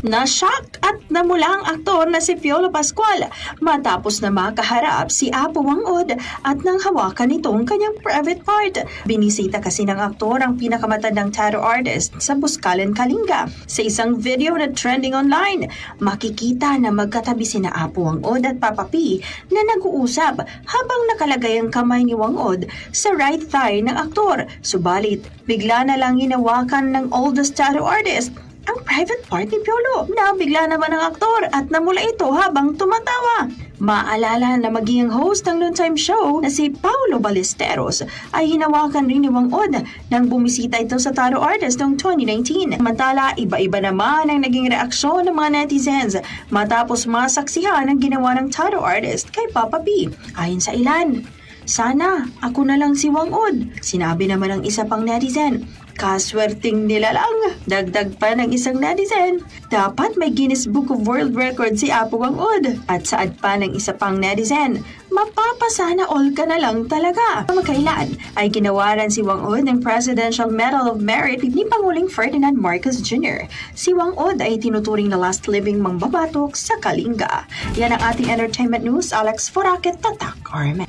Na-shock at namula ang aktor na si Piolo Pascual matapos na makaharap si Apo Wang-od at nang hawakan nitong kanyang private part. Binisita kasi ng aktor ang pinakamatandang tattoo artist sa Buscalan, Kalinga. Sa isang video na trending online, makikita na magkatabi sina Apo Wang-od at Papa P na nag-uusap habang nakalagay ang kamay ni Wang-od sa right thigh ng aktor. Subalit, bigla na lang hinawakan ng oldest tattoo artist ang private part ni Piolo. Nabigla naman ang aktor at namula ito habang tumatawa. Maalala na maging host ng noontime show na si Paulo Ballesteros ay hinawakan rin ni Wang-od nang bumisita ito sa tattoo artist noong 2019. Samantala, iba-iba naman ang naging reaksyon ng mga netizens matapos masaksihan ang ginawa ng tattoo artist kay Papa P. Ayon sa ilan, "Sana ako na lang si Wang-od." Sinabi naman ng isa pang netizen, "Kaswerting nila lang." Dagdag pa ng isang netizen, "Dapat may Guinness Book of World Records si Apo Wang-od." At saad pa ng isa pang netizen, "Mapapasana all ka na lang talaga." Magkailan ay ginawaran si Wang-od ng Presidential Medal of Merit ni Pangulong Ferdinand Marcos Jr. Si Wang-od ay tinuturing na last living mangbabatok sa Kalinga. Yan ang ating entertainment news. Alex Foraket, Tatak, Armen.